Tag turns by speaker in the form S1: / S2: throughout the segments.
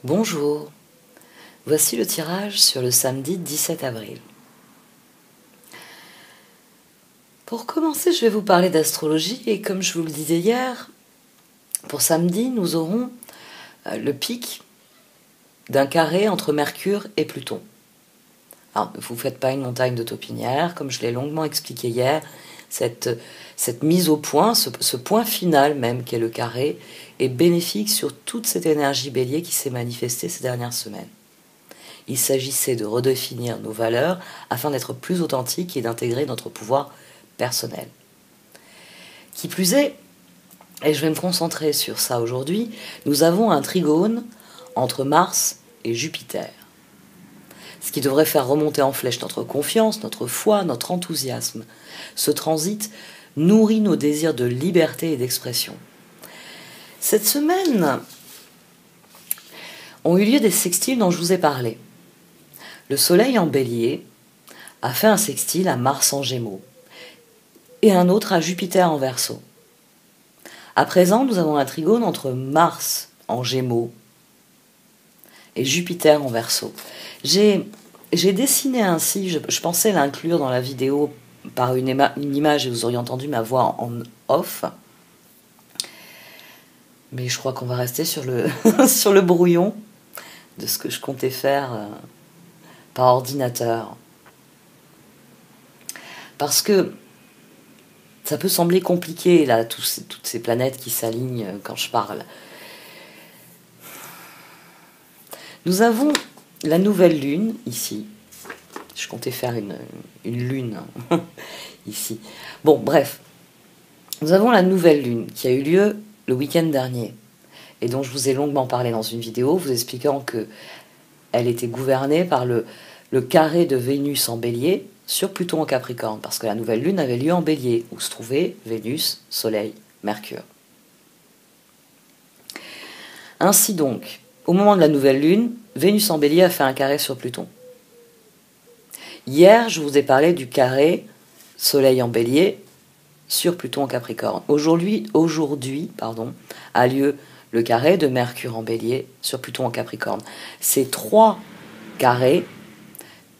S1: Bonjour, voici le tirage sur le samedi 17 avril. Pour commencer, je vais vous parler d'astrologie et comme je vous le disais hier, pour samedi, nous aurons le pic d'un carré entre Mercure et Pluton. Alors, vous ne faites pas une montagne de taupinières, comme je l'ai longuement expliqué hier, cette mise au point, ce point final même qu'est le carré, est bénéfique sur toute cette énergie bélier qui s'est manifestée ces dernières semaines. Il s'agissait de redéfinir nos valeurs afin d'être plus authentiques et d'intégrer notre pouvoir personnel. Qui plus est, et je vais me concentrer sur ça aujourd'hui, nous avons un trigone entre Mars et Jupiter. Ce qui devrait faire remonter en flèche notre confiance, notre foi, notre enthousiasme. Ce transit nourrit nos désirs de liberté et d'expression. Cette semaine ont eu lieu des sextiles dont je vous ai parlé. Le Soleil en Bélier a fait un sextile à Mars en Gémeaux et un autre à Jupiter en Verseau. À présent, nous avons un trigone entre Mars en Gémeaux et Jupiter en Verseau. J'ai dessiné ainsi, je pensais l'inclure dans la vidéo par une image et vous auriez entendu ma voix en off. Mais je crois qu'on va rester sur le, sur le brouillon de ce que je comptais faire par ordinateur. Parce que ça peut sembler compliqué, là, toutes ces planètes qui s'alignent quand je parle. Nous avons la nouvelle lune, ici. Je comptais faire une lune, ici. Bon, bref. Nous avons la nouvelle lune qui a eu lieu le week-end dernier et dont je vous ai longuement parlé dans une vidéo, vous expliquant qu'elle était gouvernée par le carré de Vénus en Bélier sur Pluton en Capricorne, parce que la nouvelle lune avait lieu en Bélier, où se trouvaient Vénus, Soleil, Mercure. Ainsi donc, au moment de la nouvelle lune, Vénus en Bélier a fait un carré sur Pluton. Hier, je vous ai parlé du carré Soleil en Bélier sur Pluton en Capricorne. Aujourd'hui, a lieu le carré de Mercure en Bélier sur Pluton en Capricorne. Ces trois carrés,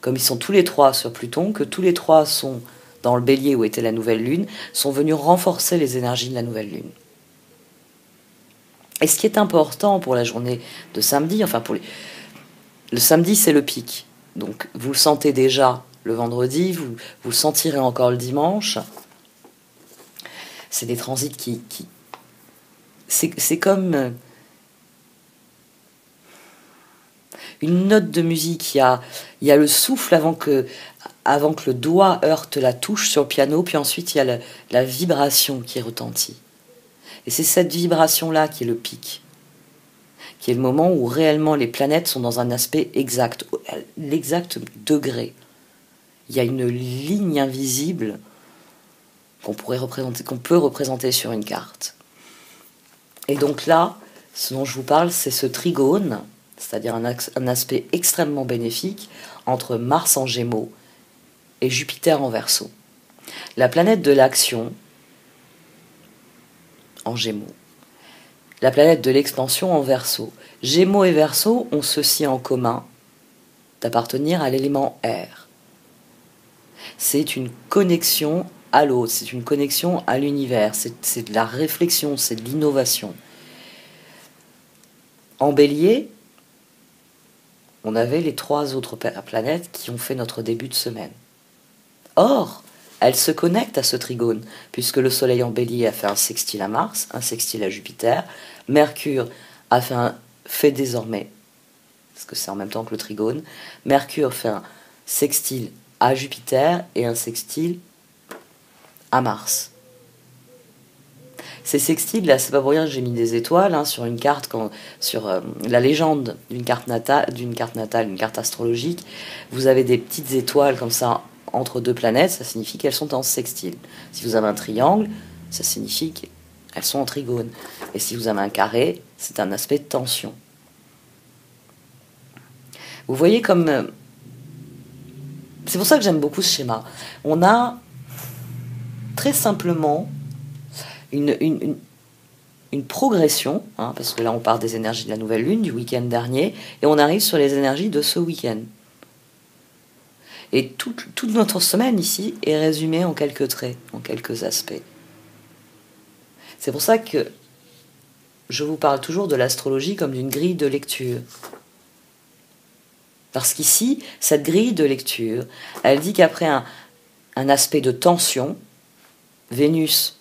S1: comme ils sont tous les trois sur Pluton, que tous les trois sont dans le Bélier où était la nouvelle lune, sont venus renforcer les énergies de la nouvelle lune. Et ce qui est important pour la journée de samedi, le samedi c'est le pic, donc vous le sentez déjà le vendredi, vous le sentirez encore le dimanche. C'est des transits c'est comme une note de musique. Il y a le souffle avant que le doigt heurte la touche sur le piano, puis ensuite il y a la vibration qui retentit. Et c'est cette vibration-là qui est le pic, qui est le moment où réellement les planètes sont dans un aspect exact, l'exact degré. Il y a une ligne invisible qu'on peut représenter sur une carte. Et donc là, ce dont je vous parle, c'est ce trigone, c'est-à-dire un aspect extrêmement bénéfique entre Mars en Gémeaux et Jupiter en Verseau. La planète de l'action en Gémeaux. La planète de l'expansion en Verseau. Gémeaux et Verseau ont ceci en commun d'appartenir à l'élément air. C'est une connexion à l'autre, c'est une connexion à l'univers, c'est de la réflexion, c'est de l'innovation. En Bélier, on avait les trois autres planètes qui ont fait notre début de semaine. Or, elles se connectent à ce trigone, puisque le Soleil en Bélier a fait un sextile à Mars, un sextile à Jupiter, Mercure fait désormais, parce que c'est en même temps que le trigone, Mercure fait un sextile à Jupiter et un sextile à Mars. Ces sextiles-là, c'est pas pour rien que j'ai mis des étoiles sur une carte, sur la légende d'une carte natale, une carte astrologique, vous avez des petites étoiles comme ça entre deux planètes, ça signifie qu'elles sont en sextile. Si vous avez un triangle, ça signifie qu'elles sont en trigone. Et si vous avez un carré, c'est un aspect de tension. Vous voyez comme... c'est pour ça que j'aime beaucoup ce schéma. On a très simplement une une progression, hein, parce que là on part des énergies de la nouvelle lune du week-end dernier, et on arrive sur les énergies de ce week-end. Et toute notre semaine ici est résumée en quelques traits, en quelques aspects. C'est pour ça que je vous parle toujours de l'astrologie comme d'une grille de lecture. Parce qu'ici, cette grille de lecture, elle dit qu'après un aspect de tension, Vénus,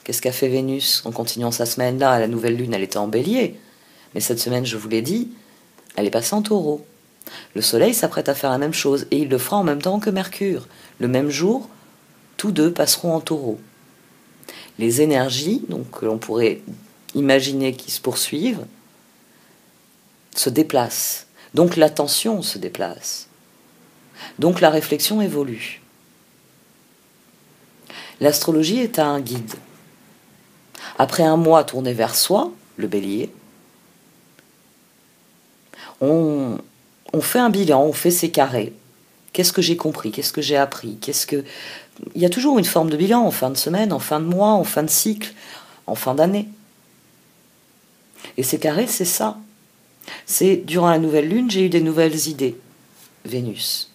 S1: qu'est-ce qu'a fait Vénus en continuant sa semaine là? La nouvelle lune, elle était en bélier. Mais cette semaine, je vous l'ai dit, elle est passée en taureau. Le soleil s'apprête à faire la même chose, et il le fera en même temps que Mercure. Le même jour, tous deux passeront en taureau. Les énergies, donc que l'on pourrait imaginer qui se poursuivent, se déplacent. Donc l'attention se déplace. Donc la réflexion évolue. L'astrologie est un guide. Après un mois tourné vers soi, le bélier, on fait un bilan, on fait ses carrés. Qu'est-ce que j'ai compris? Qu'est-ce que j'ai appris? Il y a toujours une forme de bilan en fin de semaine, en fin de mois, en fin de cycle, en fin d'année. Et ces carrés, c'est ça. C'est durant la nouvelle lune, j'ai eu des nouvelles idées. Vénus,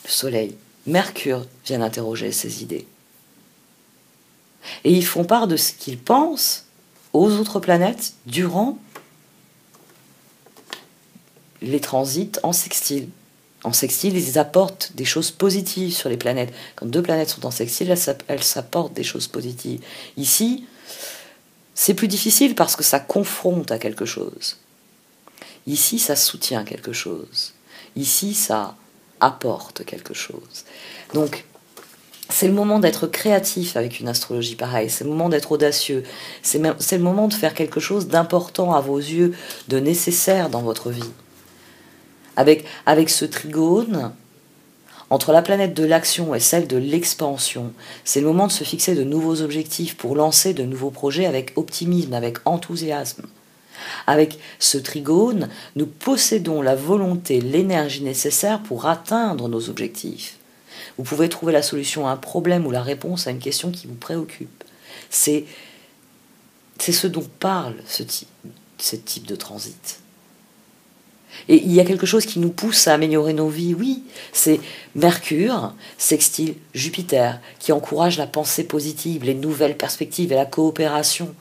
S1: le soleil, Mercure viennent interroger ces idées. Et ils font part de ce qu'ils pensent aux autres planètes durant les transits en sextile. En sextile, ils apportent des choses positives sur les planètes. Quand deux planètes sont en sextile, elles s'apportent des choses positives. Ici, c'est plus difficile parce que ça confronte à quelque chose. Ici, ça soutient quelque chose. Ici, ça apporte quelque chose. Donc, c'est le moment d'être créatif avec une astrologie pareille. C'est le moment d'être audacieux. C'est le moment de faire quelque chose d'important à vos yeux, de nécessaire dans votre vie. Avec ce trigone, entre la planète de l'action et celle de l'expansion, c'est le moment de se fixer de nouveaux objectifs pour lancer de nouveaux projets avec optimisme, avec enthousiasme. Avec ce trigone, nous possédons la volonté, l'énergie nécessaire pour atteindre nos objectifs. Vous pouvez trouver la solution à un problème ou la réponse à une question qui vous préoccupe. C'est ce dont parle ce type de transit. Et il y a quelque chose qui nous pousse à améliorer nos vies, oui, c'est Mercure, sextile Jupiter, qui encourage la pensée positive, les nouvelles perspectives et la coopération.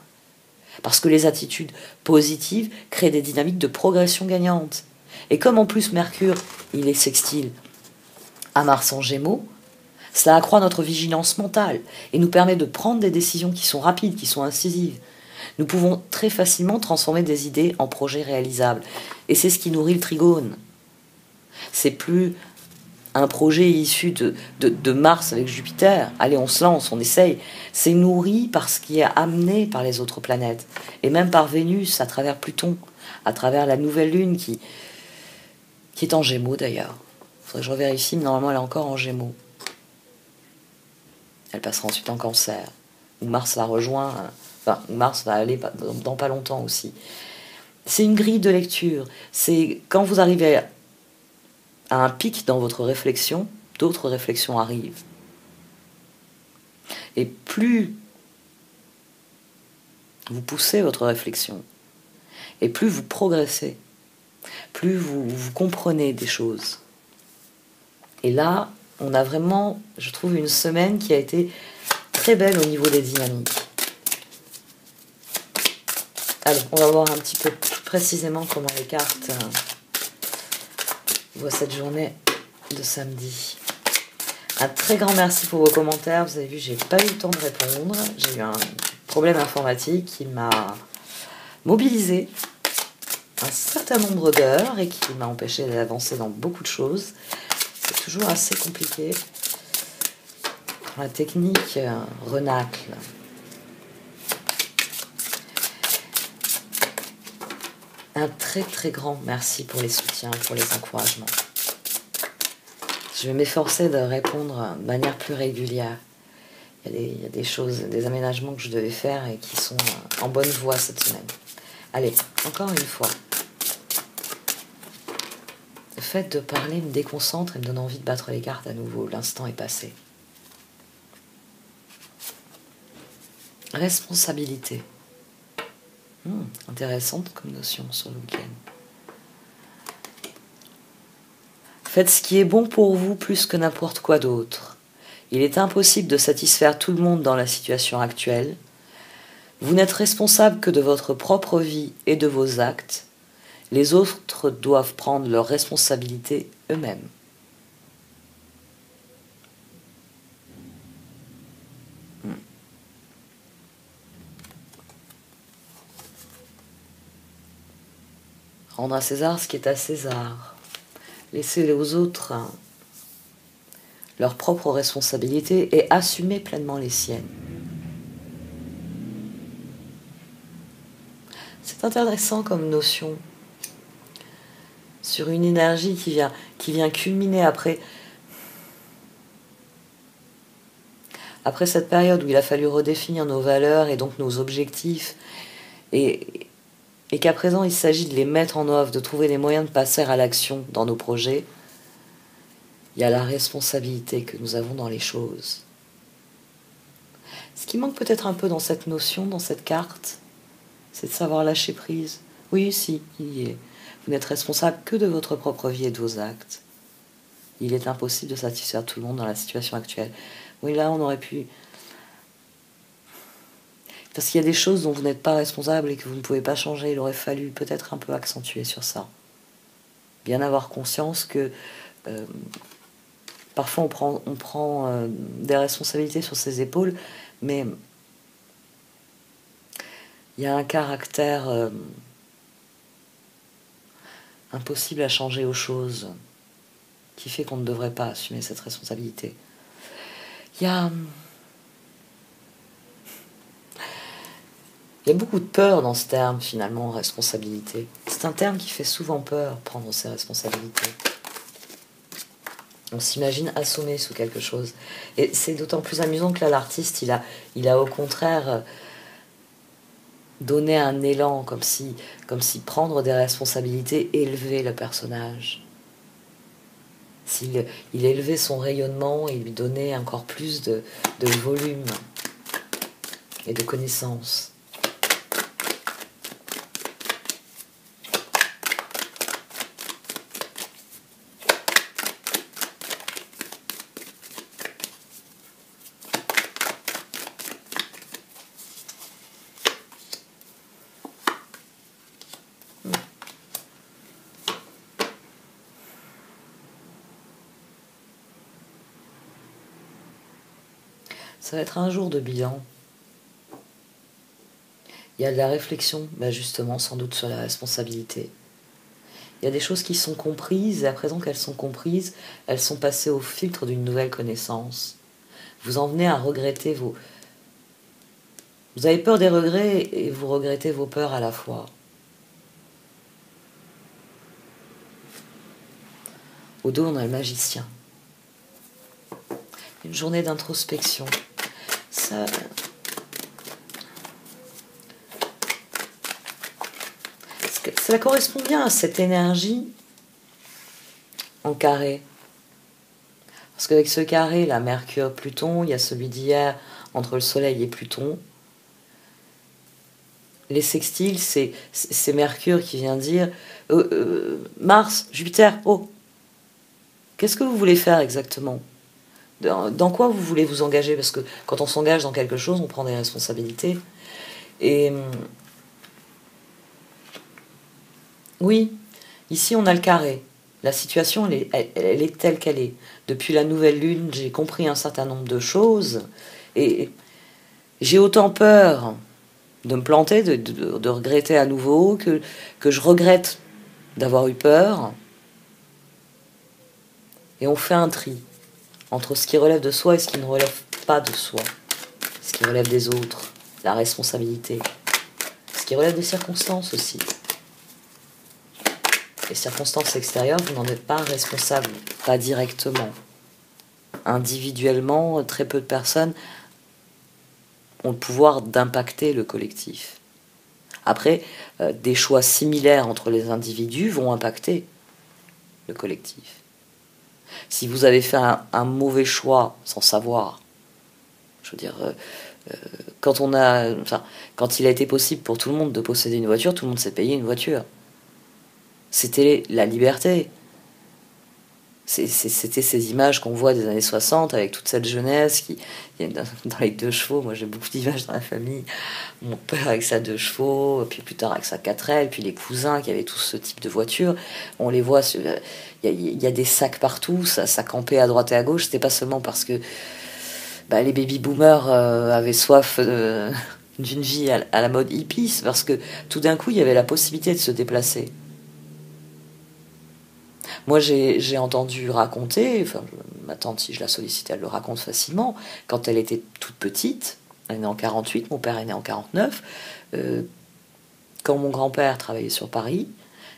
S1: Parce que les attitudes positives créent des dynamiques de progression gagnante. Et comme en plus Mercure, il est sextile à Mars en Gémeaux, cela accroît notre vigilance mentale et nous permet de prendre des décisions qui sont rapides, qui sont incisives. Nous pouvons très facilement transformer des idées en projets réalisables. Et c'est ce qui nourrit le trigone. C'est plus un projet issu de Mars avec Jupiter. Allez, on se lance, on essaye. C'est nourri par ce qui est amené par les autres planètes. Et même par Vénus, à travers Pluton, à travers la nouvelle lune qui est en Gémeaux d'ailleurs. Il faudrait que je revérifie, mais normalement elle est encore en Gémeaux. Elle passera ensuite en Cancer. Où Mars la rejoint... Enfin, Mars va aller dans pas longtemps aussi. C'est une grille de lecture. C'est quand vous arrivez à un pic dans votre réflexion, d'autres réflexions arrivent. Et plus vous poussez votre réflexion, et plus vous progressez, plus vous comprenez des choses. Et là, on a vraiment, je trouve, une semaine qui a été très belle au niveau des dynamiques. Allez, on va voir un petit peu plus précisément comment les cartes voient cette journée de samedi. Un très grand merci pour vos commentaires. Vous avez vu, j'ai pas eu le temps de répondre. J'ai eu un problème informatique qui m'a mobilisé un certain nombre d'heures et qui m'a empêché d'avancer dans beaucoup de choses. C'est toujours assez compliqué. La technique renacle. Un très très grand merci pour les soutiens, pour les encouragements. Je vais m'efforcer de répondre de manière plus régulière. Il y a des choses, des aménagements que je devais faire et qui sont en bonne voie cette semaine. Allez, encore une fois. Le fait de parler me déconcentre et me donne envie de battre les cartes à nouveau. L'instant est passé. Responsabilité. Intéressante comme notion sur le week-end. Faites ce qui est bon pour vous plus que n'importe quoi d'autre. Il est impossible de satisfaire tout le monde dans la situation actuelle. Vous n'êtes responsable que de votre propre vie et de vos actes. Les autres doivent prendre leurs responsabilités eux-mêmes. Rendre à César ce qui est à César. Laisser aux autres leurs propres responsabilités et assumer pleinement les siennes. C'est intéressant comme notion sur une énergie qui vient culminer après cette période où il a fallu redéfinir nos valeurs et donc nos objectifs et qu'à présent il s'agit de les mettre en œuvre, de trouver les moyens de passer à l'action dans nos projets. Il y a la responsabilité que nous avons dans les choses. Ce qui manque peut-être un peu dans cette notion, dans cette carte, c'est de savoir lâcher prise. Oui, si, il y est. Vous n'êtes responsable que de votre propre vie et de vos actes. Il est impossible de satisfaire tout le monde dans la situation actuelle. Oui, là, on aurait pu... Parce qu'il y a des choses dont vous n'êtes pas responsable et que vous ne pouvez pas changer, il aurait fallu peut-être un peu accentuer sur ça. Bien avoir conscience que... parfois on prend des responsabilités sur ses épaules, mais il y a un caractère impossible à changer aux choses qui fait qu'on ne devrait pas assumer cette responsabilité. Il y a beaucoup de peur dans ce terme, finalement, responsabilité. C'est un terme qui fait souvent peur, prendre ses responsabilités. On s'imagine assommé sous quelque chose. Et c'est d'autant plus amusant que là, l'artiste, il a au contraire donné un élan, comme si prendre des responsabilités élevait le personnage. Il élevait son rayonnement et lui donnait encore plus de volume et de connaissances. Ça va être un jour de bilan. Il y a de la réflexion, justement, sans doute sur la responsabilité. Il y a des choses qui sont comprises, et à présent qu'elles sont comprises, elles sont passées au filtre d'une nouvelle connaissance. Vous en venez à regretter vos... Vous avez peur des regrets et vous regrettez vos peurs à la fois. Au dos, on a le magicien. Une journée d'introspection. Ça correspond bien à cette énergie en carré. Parce qu'avec ce carré, la Mercure-Pluton, il y a celui d'hier entre le Soleil et Pluton. Les sextiles, c'est Mercure qui vient dire Mars, Jupiter, qu'est-ce que vous voulez faire exactement ? Dans quoi vous voulez vous engager ? Parce que quand on s'engage dans quelque chose, on prend des responsabilités. Et oui, ici on a le carré. La situation, elle est telle qu'elle est. Depuis la nouvelle lune, j'ai compris un certain nombre de choses. Et j'ai autant peur de me planter, de regretter à nouveau, que je regrette d'avoir eu peur. Et on fait un tri entre ce qui relève de soi et ce qui ne relève pas de soi, ce qui relève des autres, la responsabilité, ce qui relève des circonstances aussi. Les circonstances extérieures, vous n'en êtes pas responsable, pas directement. Individuellement, très peu de personnes ont le pouvoir d'impacter le collectif. Après, des choix similaires entre les individus vont impacter le collectif. Si vous avez fait un mauvais choix sans savoir, je veux dire, Quand il a été possible pour tout le monde de posséder une voiture, tout le monde s'est payé une voiture. C'était la liberté. C'était ces images qu'on voit des années 60 avec toute cette jeunesse qui dans les 2 chevaux. Moi j'ai beaucoup d'images dans la famille. Mon père avec sa 2 chevaux, puis plus tard avec sa 4L, puis les cousins qui avaient tous ce type de voiture. On les voit, il y a des sacs partout, ça campait à droite et à gauche. C'était pas seulement parce que les baby boomers avaient soif d'une vie à la mode hippie, c'est parce que tout d'un coup il y avait la possibilité de se déplacer. Moi, j'ai entendu raconter, enfin, ma tante, si je la sollicitais, elle le raconte facilement, quand elle était toute petite, elle est née en 48, mon père est né en 49, quand mon grand-père travaillait sur Paris,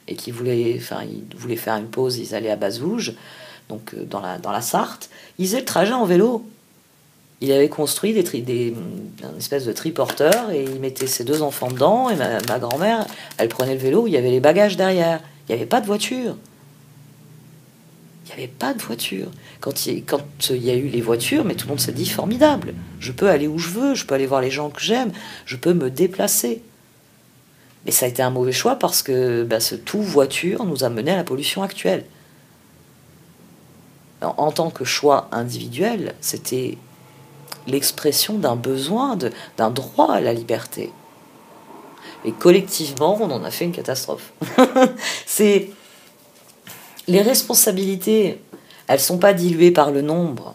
S1: et qu'il voulait faire une pause, ils allaient à Bazouges, donc dans la Sarthe, ils faisaient le trajet en vélo. Il avait construit une espèce de triporteur, et il mettait ses 2 enfants dedans, et ma grand-mère, elle prenait le vélo, il y avait les bagages derrière. Il n'y avait pas de voiture. Il n'y avait pas de voiture. Quand il y a eu les voitures, mais tout le monde s'est dit formidable. Je peux aller où je veux, je peux aller voir les gens que j'aime, je peux me déplacer. Mais ça a été un mauvais choix parce que ce tout voiture nous a mené à la pollution actuelle. En tant que choix individuel, c'était l'expression d'un besoin, d'un droit à la liberté. Et collectivement, on en a fait une catastrophe. Les responsabilités, elles ne sont pas diluées par le nombre.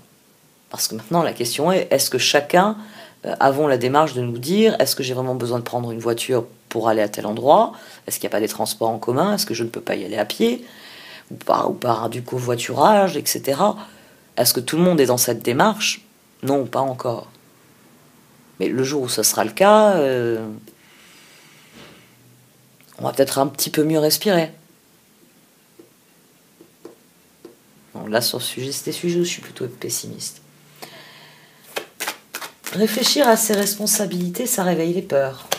S1: Parce que maintenant, la question est que chacun avons la démarche de nous dire, est-ce que j'ai vraiment besoin de prendre une voiture pour aller à tel endroit? Est-ce qu'il n'y a pas des transports en commun? Est-ce que je ne peux pas y aller à pied? Ou par du covoiturage, etc. Est-ce que tout le monde est dans cette démarche? Non, pas encore. Mais le jour où ce sera le cas, on va peut-être un petit peu mieux respirer. Là, sur ce sujet, c'est des sujets où je suis plutôt pessimiste. Réfléchir à ses responsabilités, ça réveille les peurs.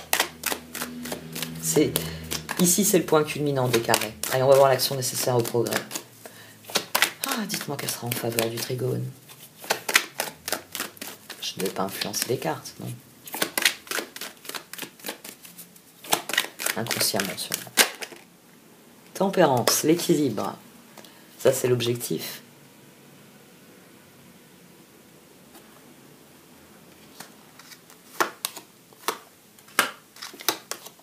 S1: Ici, c'est le point culminant des carrés. Allez, on va voir l'action nécessaire au progrès. Dites-moi qu'elle sera en faveur du trigone. Je ne vais pas influencer les cartes, non. Inconsciemment, sûrement. Tempérance, l'équilibre. Ça, c'est l'objectif.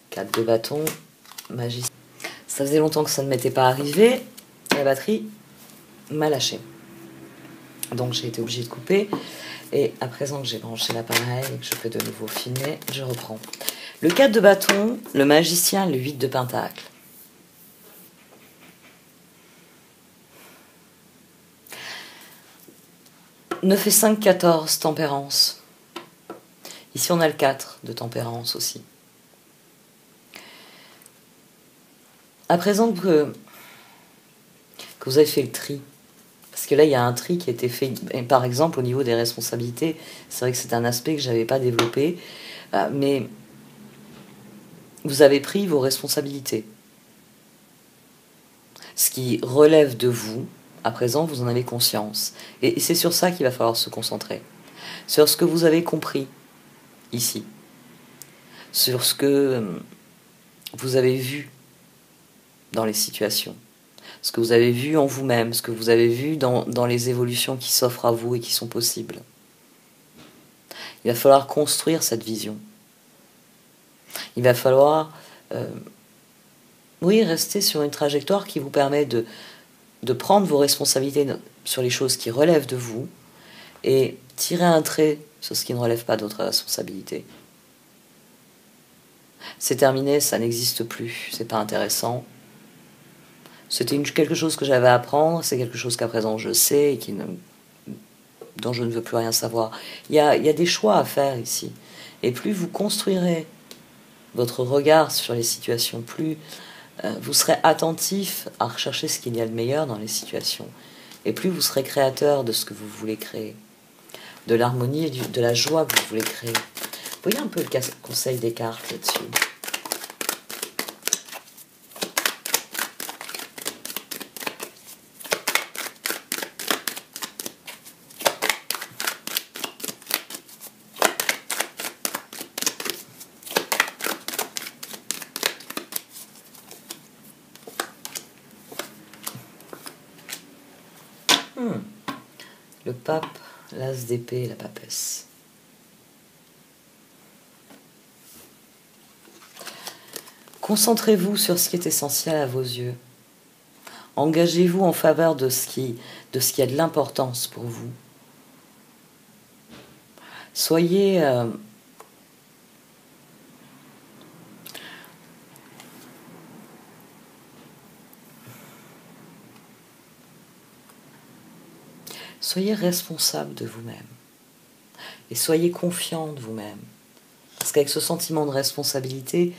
S1: Quatre de bâton, magie. Ça faisait longtemps que ça ne m'était pas arrivé. La batterie m'a lâché. Donc j'ai été obligée de couper. Et à présent que j'ai branché l'appareil et que je peux de nouveau filmer, je reprends. Le 4 de bâton, le magicien, le 8 de pentacle. Neuf et 5, 14, tempérance. Ici, on a le 4 de tempérance aussi. À présent que vous avez fait le tri, parce que là, il y a un tri qui a été fait, par exemple, au niveau des responsabilités. C'est vrai que c'est un aspect que je n'avais pas développé, mais vous avez pris vos responsabilités. Ce qui relève de vous, à présent, vous en avez conscience. Et c'est sur ça qu'il va falloir se concentrer. Sur ce que vous avez compris, ici. Sur ce que vous avez vu dans les situations. Ce que vous avez vu en vous-même, ce que vous avez vu dans les évolutions qui s'offrent à vous et qui sont possibles. Il va falloir construire cette vision. Il va falloir rester sur une trajectoire qui vous permet de prendre vos responsabilités sur les choses qui relèvent de vous et tirer un trait sur ce qui ne relève pas d'autres responsabilités. C'est terminé, ça n'existe plus, c'est pas intéressant. C'était quelque chose que j'avais à apprendre, c'est quelque chose qu'à présent je sais et dont je ne veux plus rien savoir. Il y a des choix à faire ici. Et plus vous construirez votre regard sur les situations, plus vous serez attentif à rechercher ce qu'il y a de meilleur dans les situations. Et plus vous serez créateur de ce que vous voulez créer, de l'harmonie et de la joie que vous voulez créer. Vous voyez un peu le conseil des cartes là-dessus. le pape, l'as d'épée et la papesse. Concentrez-vous sur ce qui est essentiel à vos yeux. Engagez-vous en faveur de ce qui a de l'importance pour vous. Soyez responsable de vous-même et soyez confiant de vous-même. Parce qu'avec ce sentiment de responsabilité,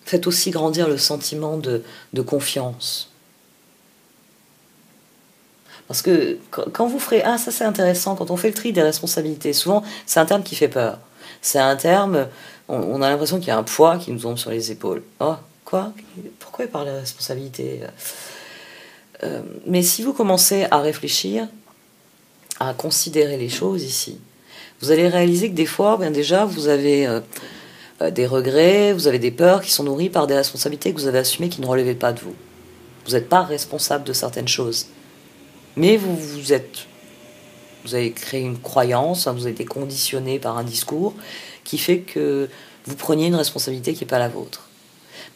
S1: faites aussi grandir le sentiment de confiance. Parce que quand vous ferez... Ah, ça c'est intéressant, quand on fait le tri des responsabilités, souvent c'est un terme qui fait peur. C'est un terme, on a l'impression qu'il y a un poids qui nous tombe sur les épaules. Oh, quoi? Pourquoi il parle de responsabilité? Mais si vous commencez à réfléchir, à considérer les choses ici, vous allez réaliser que des fois, bien déjà, vous avez des regrets, vous avez des peurs qui sont nourries par des responsabilités que vous avez assumées qui ne relevaient pas de vous. Vous n'êtes pas responsable de certaines choses. Mais vous avez créé une croyance, vous avez été conditionné par un discours qui fait que vous preniez une responsabilité qui n'est pas la vôtre.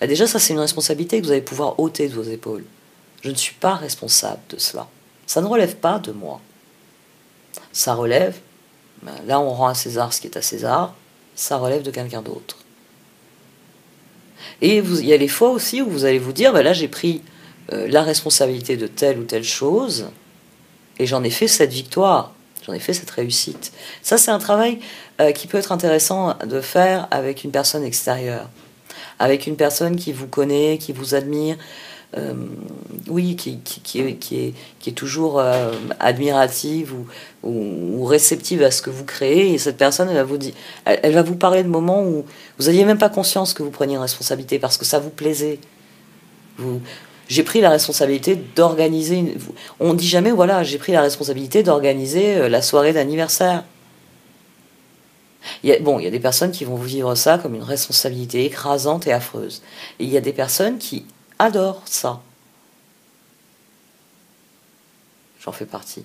S1: Bah déjà, ça, c'est une responsabilité que vous allez pouvoir ôter de vos épaules. Je ne suis pas responsable de cela. Ça ne relève pas de moi. Ça relève, là on rend à César ce qui est à César, ça relève de quelqu'un d'autre. Et il y a les fois aussi où vous allez vous dire, là j'ai pris la responsabilité de telle ou telle chose, et j'en ai fait cette victoire, j'en ai fait cette réussite. Ça, c'est un travail qui peut être intéressant de faire avec une personne extérieure, avec une personne qui vous connaît, qui vous admire, oui, qui est toujours admirative ou réceptive à ce que vous créez. Et cette personne, elle va vous parler de moments où vous n'aviez même pas conscience que vous preniez une responsabilité parce que ça vous plaisait. J'ai pris la responsabilité d'organiser... On dit jamais, voilà, j'ai pris la responsabilité d'organiser la soirée d'anniversaire. Il y a des personnes qui vont vivre ça comme une responsabilité écrasante et affreuse. Et il y a des personnes qui adorent ça. J'en fais partie.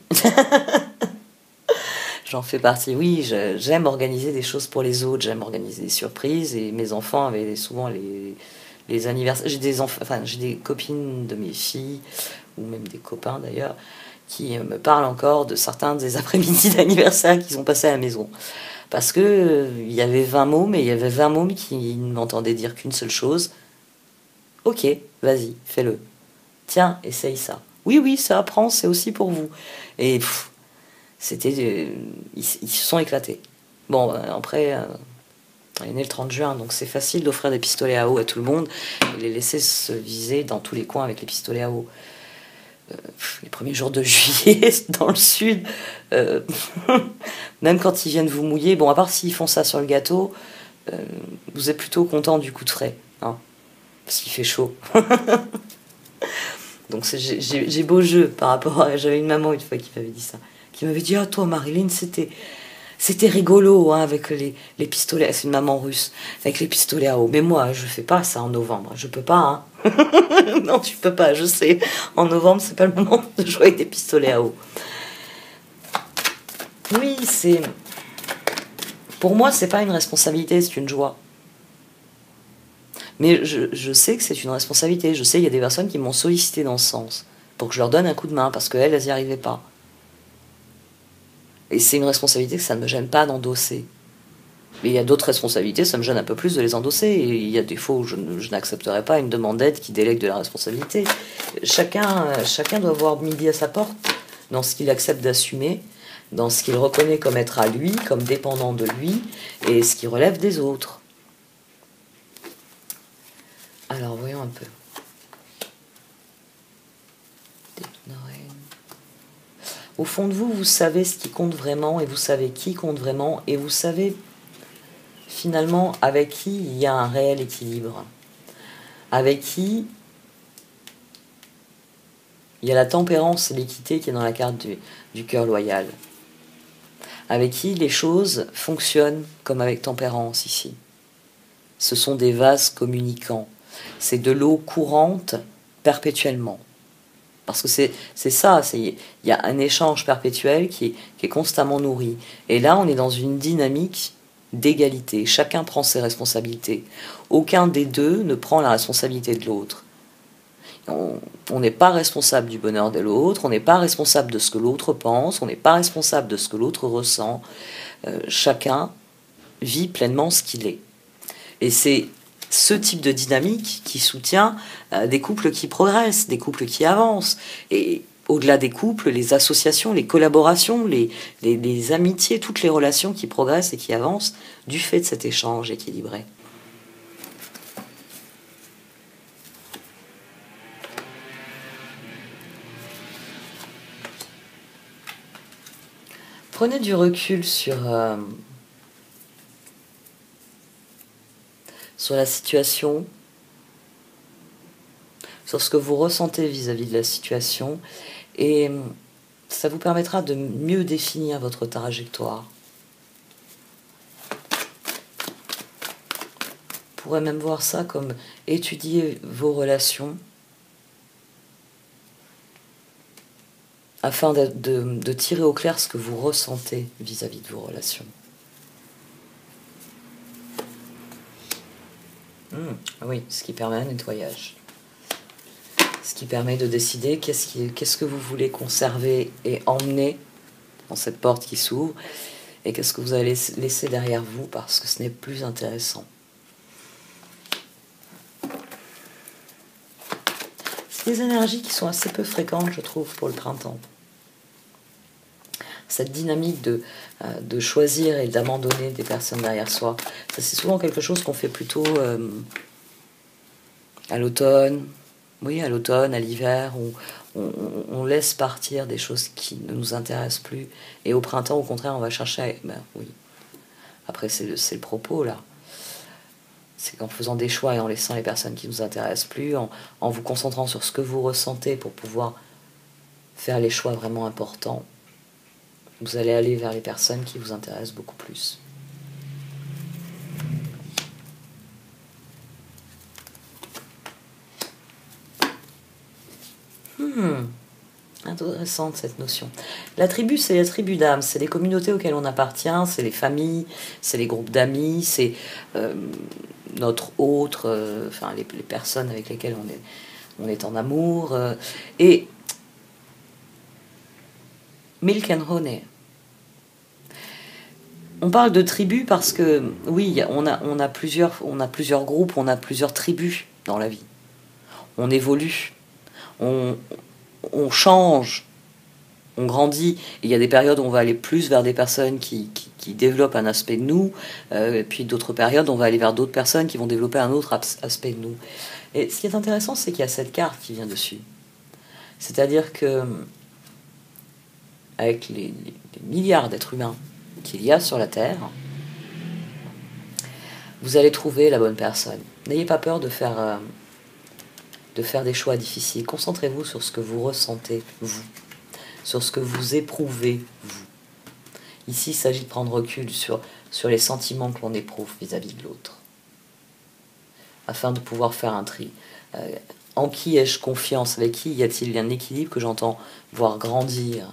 S1: J'en fais partie, oui, j'aime organiser des choses pour les autres, j'aime organiser des surprises, et mes enfants avaient souvent les anniversaires. J'ai des copines de mes filles, ou même des copains d'ailleurs, qui me parlent encore de certains des après-midi d'anniversaire qu'ils ont passés à la maison. Parce que il y avait 20 mômes, et il y avait 20 mômes qui ne m'entendaient dire qu'une seule chose. Ok, vas-y, fais-le. Tiens, essaye ça. Oui, ça apprend, c'est aussi pour vous. Et ils se sont éclatés. Bon, après, il est né le 30 juin, donc c'est facile d'offrir des pistolets à eau à tout le monde et les laisser se viser dans tous les coins avec les pistolets à eau. Les premiers jours de juillet, dans le sud, même quand ils viennent vous mouiller, bon, à part s'ils font ça sur le gâteau, vous êtes plutôt content du coup de frais, hein, parce qu'il fait chaud. Donc j'ai beau jeu par rapport à... J'avais une maman une fois qui m'avait dit ça, qui m'avait dit, ah toi Marilyn, c'était rigolo, hein, avec les pistolets. C'est une maman russe, avec les pistolets à eau. Mais moi, je fais pas ça en novembre. Je peux pas, hein. Non, tu peux pas, je sais. En novembre, c'est pas le moment de jouer avec des pistolets à eau. Oui, pour moi, c'est pas une responsabilité, c'est une joie. Mais je sais que c'est une responsabilité. Je sais qu'il y a des personnes qui m'ont sollicité dans ce sens, pour que je leur donne un coup de main, parce qu'elles n'y arrivaient pas. Et c'est une responsabilité que ça ne me gêne pas d'endosser. Mais il y a d'autres responsabilités, ça me gêne un peu plus de les endosser. Et il y a des fois où je n'accepterai pas une demande d'aide qui délègue de la responsabilité. Chacun doit avoir midi à sa porte dans ce qu'il accepte d'assumer, dans ce qu'il reconnaît comme être à lui, comme dépendant de lui, et ce qui relève des autres. Alors, voyons un peu. Au fond de vous, vous savez ce qui compte vraiment, et vous savez qui compte vraiment, et vous savez finalement avec qui il y a un réel équilibre, avec qui il y a la tempérance et l'équité qui est dans la carte du cœur loyal, avec qui les choses fonctionnent comme avec tempérance ici. Ce sont des vases communicants, c'est de l'eau courante perpétuellement. Parce que c'est ça, il y a un échange perpétuel qui est constamment nourri. Et là, on est dans une dynamique d'égalité. Chacun prend ses responsabilités. Aucun des deux ne prend la responsabilité de l'autre. On n'est pas responsable du bonheur de l'autre, on n'est pas responsable de ce que l'autre pense, on n'est pas responsable de ce que l'autre ressent. Chacun vit pleinement ce qu'il est. Et c'est ce type de dynamique qui soutient des couples qui progressent, des couples qui avancent. Et au-delà des couples, les associations, les collaborations, les amitiés, toutes les relations qui progressent et qui avancent du fait de cet échange équilibré. Prenez du recul sur la situation, sur ce que vous ressentez vis-à-vis de la situation, et ça vous permettra de mieux définir votre trajectoire. Vous pourrez même voir ça comme étudier vos relations afin de tirer au clair ce que vous ressentez vis-à-vis de vos relations. Oui, ce qui permet un nettoyage. Ce qui permet de décider qu'est-ce que vous voulez conserver et emmener dans cette porte qui s'ouvre, et qu'est-ce que vous allez laisser derrière vous parce que ce n'est plus intéressant. C'est des énergies qui sont assez peu fréquentes, je trouve, pour le printemps. Cette dynamique de choisir et d'abandonner des personnes derrière soi, ça c'est souvent quelque chose qu'on fait plutôt à l'automne, oui, à l'automne, à l'hiver, où on laisse partir des choses qui ne nous intéressent plus, et au printemps, au contraire, on va chercher oui. Après, c'est le propos, là. C'est qu'en faisant des choix et en laissant les personnes qui ne nous intéressent plus, en vous concentrant sur ce que vous ressentez pour pouvoir faire les choix vraiment importants, vous allez aller vers les personnes qui vous intéressent beaucoup plus. Intéressante cette notion. La tribu, c'est la tribu d'âme, c'est les communautés auxquelles on appartient, c'est les familles, c'est les groupes d'amis, c'est notre autre, enfin les personnes avec lesquelles on est en amour. Et Milk and Honey. On parle de tribu parce que, oui, on a plusieurs groupes, on a plusieurs tribus dans la vie. On évolue, on change, on grandit. Il y a des périodes où on va aller plus vers des personnes qui développent un aspect de nous, puis d'autres périodes, on va aller vers d'autres personnes qui vont développer un autre aspect de nous. Et ce qui est intéressant, c'est qu'il y a cette carte qui vient dessus. C'est-à-dire que, avec les milliards d'êtres humains qu'il y a sur la Terre, vous allez trouver la bonne personne. N'ayez pas peur de faire des choix difficiles. Concentrez-vous sur ce que vous ressentez, vous, sur ce que vous éprouvez, vous. Ici, il s'agit de prendre recul sur les sentiments que l'on éprouve vis-à-vis de l'autre, afin de pouvoir faire un tri. En qui ai-je confiance? Avec qui y a-t-il un équilibre que j'entends voir grandir?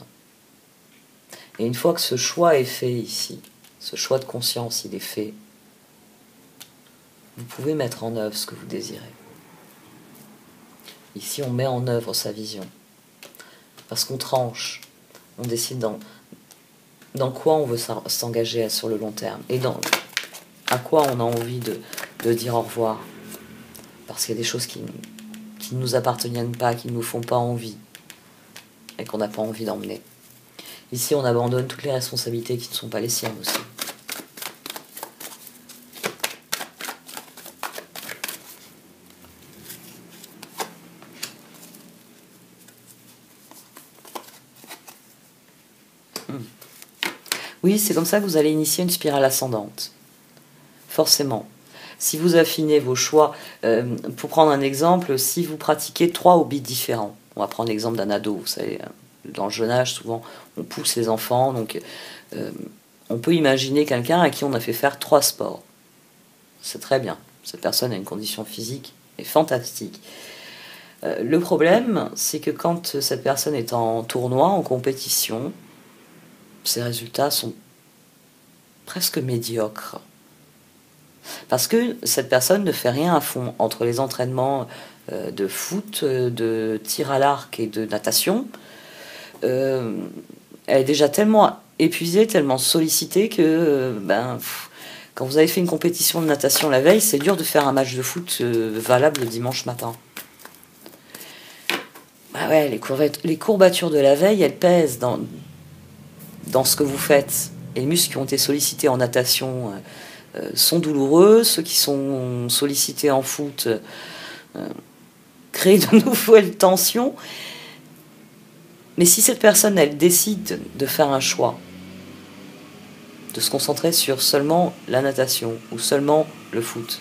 S1: Et une fois que ce choix est fait ici, ce choix de conscience, il est fait, vous pouvez mettre en œuvre ce que vous désirez. Ici, on met en œuvre sa vision. Parce qu'on tranche, on décide dans quoi on veut s'engager sur le long terme. Et à quoi on a envie de dire au revoir. Parce qu'il y a des choses qui ne nous appartiennent pas, qui ne nous font pas envie. Et qu'on n'a pas envie d'emmener. Ici, on abandonne toutes les responsabilités qui ne sont pas les siennes aussi. Oui, c'est comme ça que vous allez initier une spirale ascendante. Forcément. Si vous affinez vos choix, pour prendre un exemple, si vous pratiquez 3 hobbies différents, on va prendre l'exemple d'un ado, vous savez, dans le jeune âge, souvent, on pousse les enfants, donc on peut imaginer quelqu'un à qui on a fait faire 3 sports. C'est très bien. Cette personne a une condition physique et fantastique. Le problème, c'est que quand cette personne est en tournoi, en compétition, ses résultats sont presque médiocres. Parce que cette personne ne fait rien à fond entre les entraînements de foot, de tir à l'arc et de natation. Elle est déjà tellement épuisée, tellement sollicitée que quand vous avez fait une compétition de natation la veille, c'est dur de faire un match de foot valable le dimanche matin. Ah ouais, les courbatures de la veille, elles pèsent dans ce que vous faites. Et les muscles qui ont été sollicités en natation sont douloureux. Ceux qui sont sollicités en foot créent de nouvelles tensions. Mais si cette personne, elle décide de faire un choix, de se concentrer sur seulement la natation ou seulement le foot,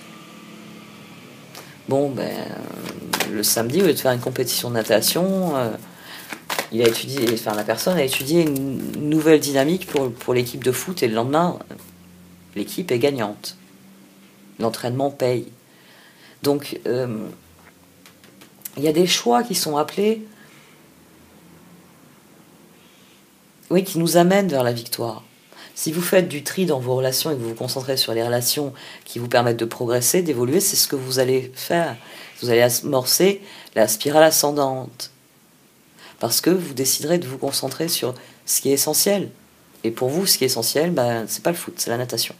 S1: le samedi, au lieu de faire une compétition de natation, la personne a étudié une nouvelle dynamique pour l'équipe de foot et le lendemain, l'équipe est gagnante. L'entraînement paye. Donc, il y a des choix qui sont appelés, qui nous amènent vers la victoire. Si vous faites du tri dans vos relations et que vous vous concentrez sur les relations qui vous permettent de progresser, d'évoluer, c'est ce que vous allez faire. Vous allez amorcer la spirale ascendante. Parce que vous déciderez de vous concentrer sur ce qui est essentiel. Et pour vous, ce qui est essentiel, c'est pas le foot, c'est la natation.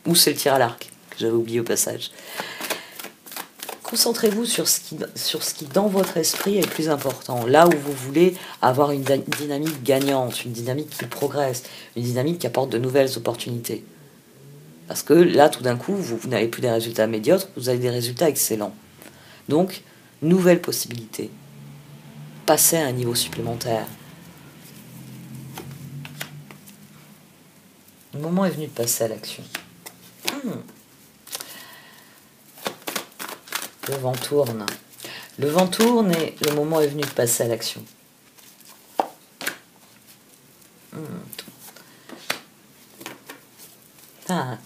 S1: Ou c'est le tir à l'arc, que j'avais oublié au passage. Concentrez-vous sur ce qui, dans votre esprit, est le plus important. Là où vous voulez avoir une dynamique gagnante, une dynamique qui progresse, une dynamique qui apporte de nouvelles opportunités. Parce que là, tout d'un coup, vous n'avez plus des résultats médiocres, vous avez des résultats excellents. Donc, nouvelle possibilité. Passer à un niveau supplémentaire. Le moment est venu de passer à l'action. Le vent tourne. Le vent tourne et le moment est venu de passer à l'action.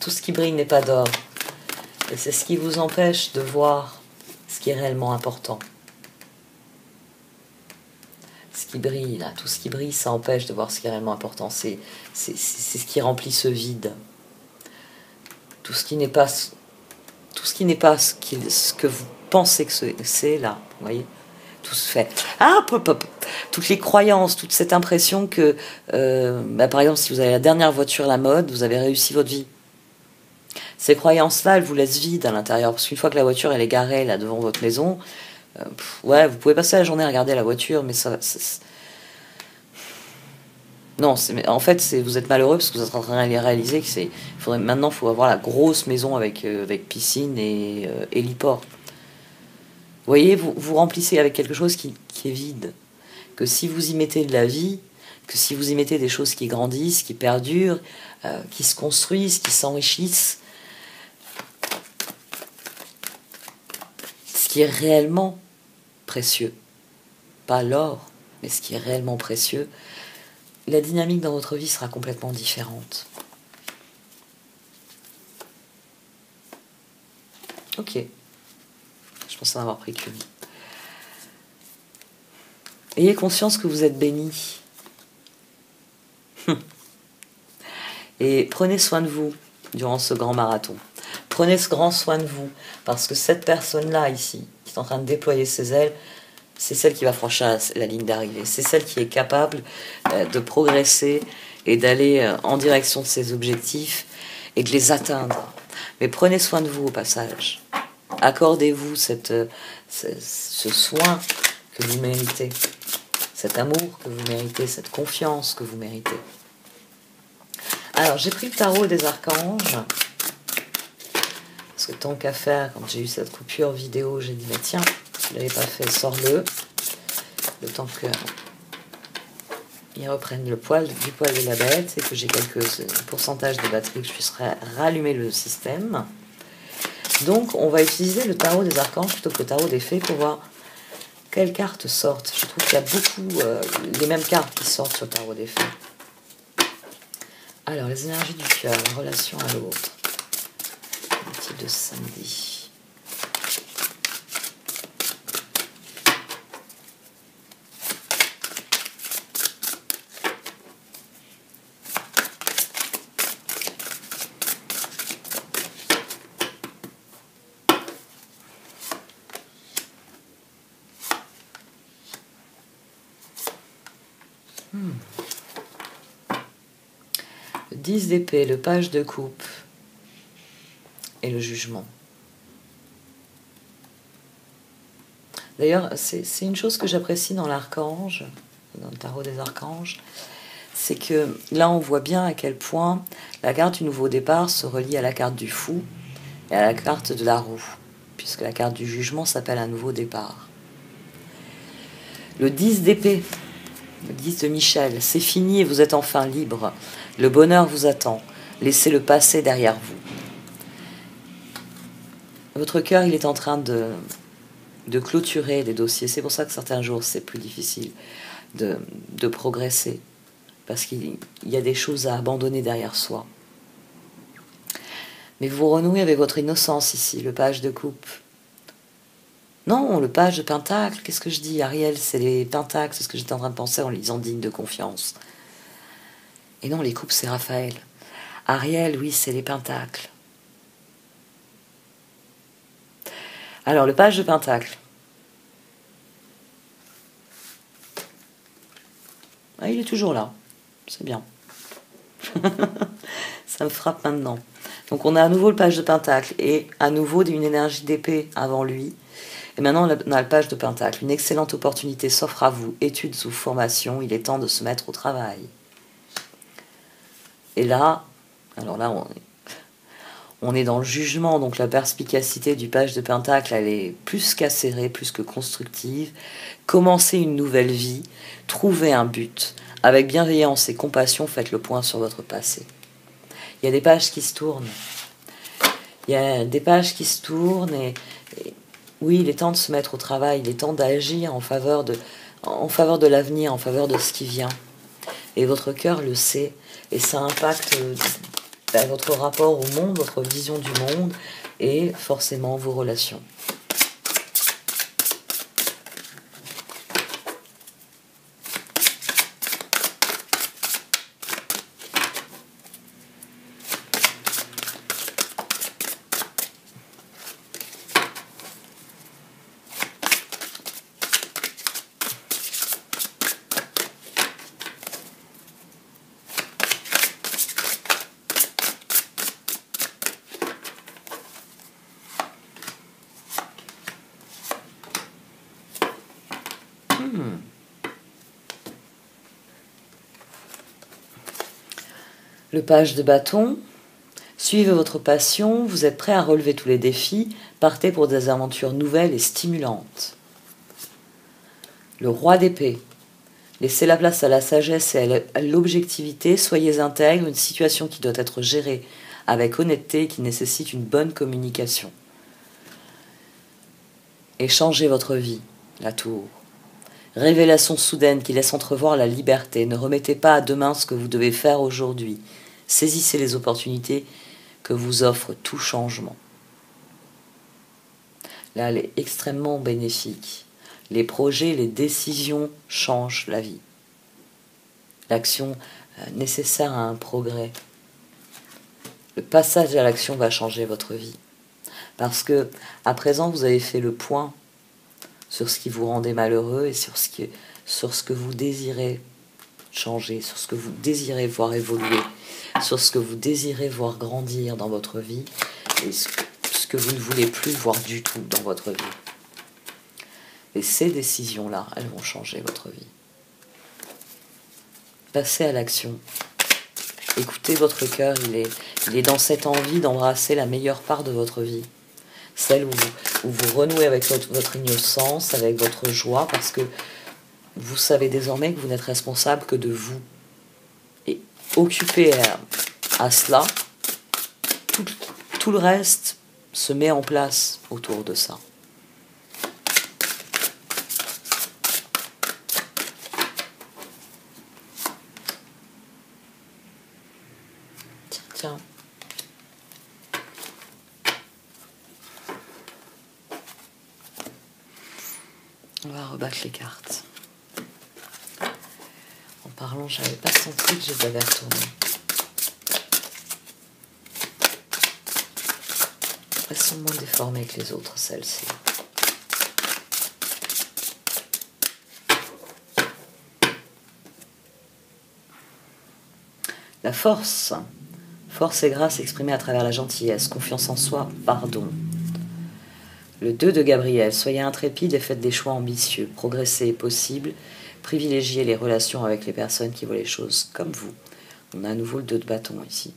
S1: Tout ce qui brille n'est pas d'or. Et c'est ce qui vous empêche de voir ce qui est réellement important. Ce qui brille, là, tout ce qui brille, ça empêche de voir ce qui est réellement important. C'est ce qui remplit ce vide. Tout ce qui n'est pas ce que vous pensez que c'est là, vous voyez, tout se fait. Toutes les croyances, toute cette impression que, par exemple, si vous avez la dernière voiture à la mode, vous avez réussi votre vie. Ces croyances-là, elles vous laissent vide à l'intérieur, parce qu'une fois que la voiture elle est garée là devant votre maison, vous pouvez passer la journée à regarder la voiture, mais non, en fait, vous êtes malheureux parce que vous êtes en train de réaliser que maintenant, il faut avoir la grosse maison avec piscine et héliport. Vous voyez, vous remplissez avec quelque chose qui est vide. Que si vous y mettez de la vie, que si vous y mettez des choses qui grandissent, qui perdurent, qui se construisent, qui s'enrichissent, ce qui est réellement précieux, pas l'or, mais ce qui est réellement précieux, la dynamique dans votre vie sera complètement différente. Ok. Je pense en avoir pris qu'une. Ayez conscience que vous êtes béni. Et prenez soin de vous durant ce grand marathon. Prenez ce grand soin de vous, parce que cette personne-là ici, qui est en train de déployer ses ailes, c'est celle qui va franchir la ligne d'arrivée. C'est celle qui est capable de progresser et d'aller en direction de ses objectifs et de les atteindre. Mais prenez soin de vous au passage. Accordez-vous ce soin que vous méritez, cet amour que vous méritez, cette confiance que vous méritez. Alors, j'ai pris le tarot des archanges, parce que tant qu'à faire, quand j'ai eu cette coupure vidéo, j'ai dit, mais tiens, tu ne l'avais pas fait, sors-le. Le temps qu'ils reprennent du poil de la bête et que j'ai quelques pourcentages de batterie, que je puisse rallumer le système. Donc, on va utiliser le tarot des archanges plutôt que le tarot des fées pour voir quelles cartes sortent. Je trouve qu'il y a beaucoup les mêmes cartes qui sortent sur le tarot des fées. Alors, les énergies du cœur, en relation à l'autre. Le type de samedi. Le 10 d'épée, le page de coupe et le jugement. D'ailleurs, c'est une chose que j'apprécie dans l'archange, dans le tarot des archanges, c'est que là on voit bien à quel point la carte du nouveau départ se relie à la carte du fou et à la carte de la roue, puisque la carte du jugement s'appelle un nouveau départ. Le 10 d'épée, le 10 de Michel, c'est fini et vous êtes enfin libre. Le bonheur vous attend. Laissez le passé derrière vous. Votre cœur, il est en train de clôturer des dossiers. C'est pour ça que certains jours, c'est plus difficile de progresser. Parce qu'il y a des choses à abandonner derrière soi. Mais vous renouez avec votre innocence ici, le page de coupe. Non, le page de pentacle, qu'est-ce que je dis, Ariel, c'est les pentacles, c'est ce que j'étais en train de penser en lisant Digne de confiance. Et non, les coupes, c'est Raphaël. Ariel, oui, c'est les pentacles. Alors, le page de pentacle. Ah, il est toujours là. C'est bien. Ça me frappe maintenant. Donc, on a à nouveau le page de pentacle et à nouveau une énergie d'épée avant lui. Et maintenant, on a le page de pentacle. Une excellente opportunité s'offre à vous. Études ou formation, il est temps de se mettre au travail. Et là, alors là, on est dans le jugement, donc la perspicacité du page de pentacle, elle est plus qu'acérée, plus que constructive. Commencez une nouvelle vie, trouvez un but. Avec bienveillance et compassion, faites le point sur votre passé. Il y a des pages qui se tournent. Il y a des pages qui se tournent et oui, il est temps de se mettre au travail, il est temps d'agir en faveur de l'avenir, en faveur de ce qui vient. Et votre cœur le sait, et ça impacte votre rapport au monde, votre vision du monde, et forcément vos relations. Le page de bâton, suivez votre passion, vous êtes prêt à relever tous les défis, partez pour des aventures nouvelles et stimulantes. Le roi d'épée, laissez la place à la sagesse et à l'objectivité, soyez intègre, une situation qui doit être gérée avec honnêteté et qui nécessite une bonne communication. Et changez votre vie, la tour. Révélation soudaine qui laisse entrevoir la liberté. Ne remettez pas à demain ce que vous devez faire aujourd'hui. Saisissez les opportunités que vous offre tout changement. Là, elle est extrêmement bénéfique. Les projets, les décisions changent la vie. L'action nécessaire à un progrès. Le passage à l'action va changer votre vie. Parce que, à présent, vous avez fait le point sur ce qui vous rendait malheureux et sur ce que vous désirez changer, sur ce que vous désirez voir évoluer, sur ce que vous désirez voir grandir dans votre vie et ce que vous ne voulez plus voir du tout dans votre vie. Et ces décisions-là, elles vont changer votre vie. Passez à l'action. Écoutez votre cœur, il est dans cette envie d'embrasser la meilleure part de votre vie. Celle où vous renouez avec votre innocence, avec votre joie, parce que vous savez désormais que vous n'êtes responsable que de vous. Et occupé à cela, tout le reste se met en place autour de ça. Tiens. On va rebattre les cartes. En parlant, j'avais pas senti que je les avais retournées. Elles sont moins déformées que les autres, celles-ci. La force. Force et grâce exprimée à travers la gentillesse, confiance en soi, pardon. Le 2 de Gabriel. Soyez intrépide et faites des choix ambitieux. Progresser est possible. Privilégiez les relations avec les personnes qui voient les choses comme vous. On a à nouveau le 2 de bâton ici.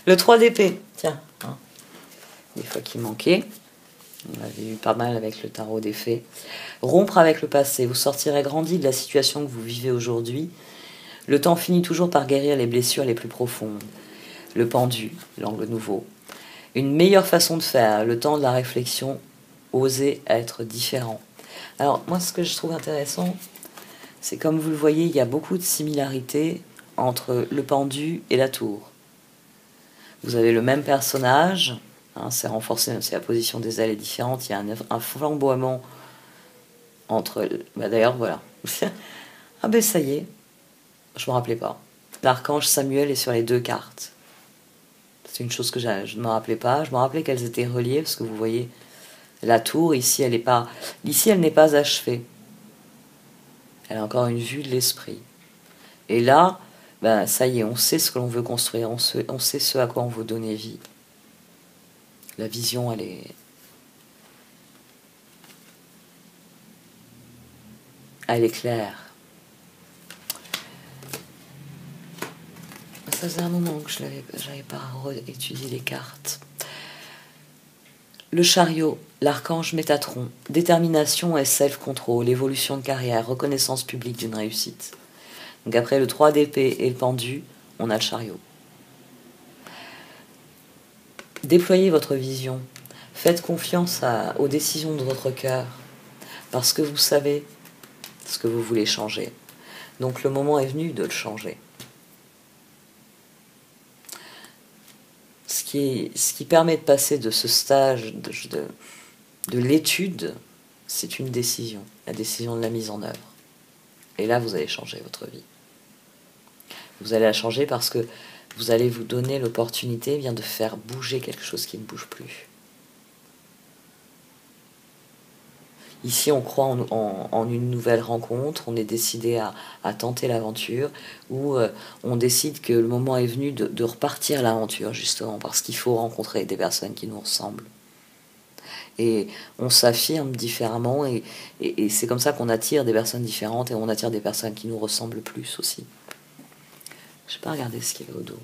S1: Le 3 d'épée, tiens, hein. Des fois qu'il manquait. On l'avait eu pas mal avec le tarot des fées. Rompre avec le passé. Vous sortirez grandi de la situation que vous vivez aujourd'hui. Le temps finit toujours par guérir les blessures les plus profondes. Le pendu, l'angle nouveau. Une meilleure façon de faire, le temps de la réflexion, oser être différent. Alors, moi, ce que je trouve intéressant, c'est comme vous le voyez, il y a beaucoup de similarités entre le pendu et la tour. Vous avez le même personnage, hein, c'est renforcé, même si la position des ailes est différente, il y a un flamboiement entre... Bah d'ailleurs, voilà. Ah ben ça y est, je ne me rappelais pas. L'archange Samuel est sur les 2 cartes. C'est une chose que je ne me rappelais pas. Je me rappelais qu'elles étaient reliées, parce que vous voyez, la tour, ici, elle n'est pas... Ici, elle n'est pas achevée. Elle a encore une vue de l'esprit. Et là, ben, ça y est, on sait ce que l'on veut construire, on sait ce à quoi on veut donner vie. La vision, elle est claire. Ça faisait un moment que je n'avais pas étudié les cartes. Le chariot, l'archange Métatron, détermination et self-control, évolution de carrière, reconnaissance publique d'une réussite. Donc après le 3 d'épée et le pendu, on a le chariot. Déployez votre vision. Faites confiance aux décisions de votre cœur. Parce que vous savez ce que vous voulez changer. Donc le moment est venu de le changer. Ce qui permet de passer de ce stage de l'étude, c'est une décision. La décision de la mise en œuvre. Et là, vous allez changer votre vie. Vous allez la changer parce que vous allez vous donner l'opportunité de faire bouger quelque chose qui ne bouge plus. Ici, on croit en une nouvelle rencontre, on est décidé à tenter l'aventure, ou on décide que le moment est venu de repartir l'aventure, justement, parce qu'il faut rencontrer des personnes qui nous ressemblent. Et on s'affirme différemment, et c'est comme ça qu'on attire des personnes différentes, et on attire des personnes qui nous ressemblent plus aussi. Je n'ai pas regardé ce qu'il y avait au dos.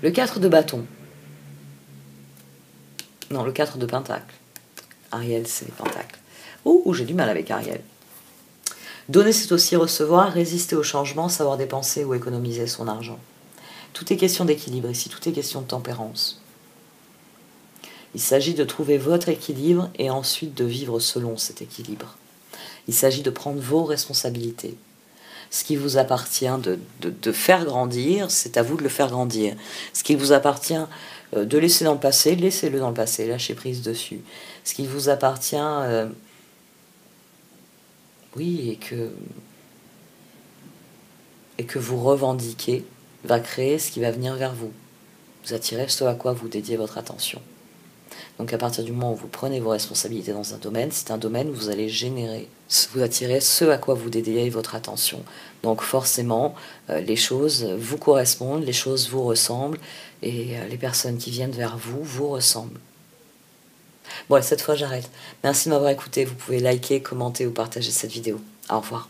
S1: Le 4 de bâton. Non, le 4 de pentacle. Ariel, c'est les pentacles. Ouh, j'ai du mal avec Ariel. Donner, c'est aussi recevoir, résister au changement, savoir dépenser ou économiser son argent. Tout est question d'équilibre ici, tout est question de tempérance. Il s'agit de trouver votre équilibre et ensuite de vivre selon cet équilibre. Il s'agit de prendre vos responsabilités. Ce qui vous appartient de faire grandir, c'est à vous de le faire grandir. Ce qui vous appartient de laisser dans le passé, laissez-le dans le passé, lâchez prise dessus. Ce qui vous appartient, oui, et que vous revendiquez, va créer ce qui va venir vers vous. Vous attirez ce à quoi vous dédiez votre attention. Donc à partir du moment où vous prenez vos responsabilités dans un domaine, c'est un domaine où vous allez générer, vous attirez ce à quoi vous dédiez votre attention. Donc forcément, les choses vous correspondent, les choses vous ressemblent, et les personnes qui viennent vers vous vous ressemblent. Bon, cette fois j'arrête. Merci de m'avoir écouté, vous pouvez liker, commenter ou partager cette vidéo. Au revoir.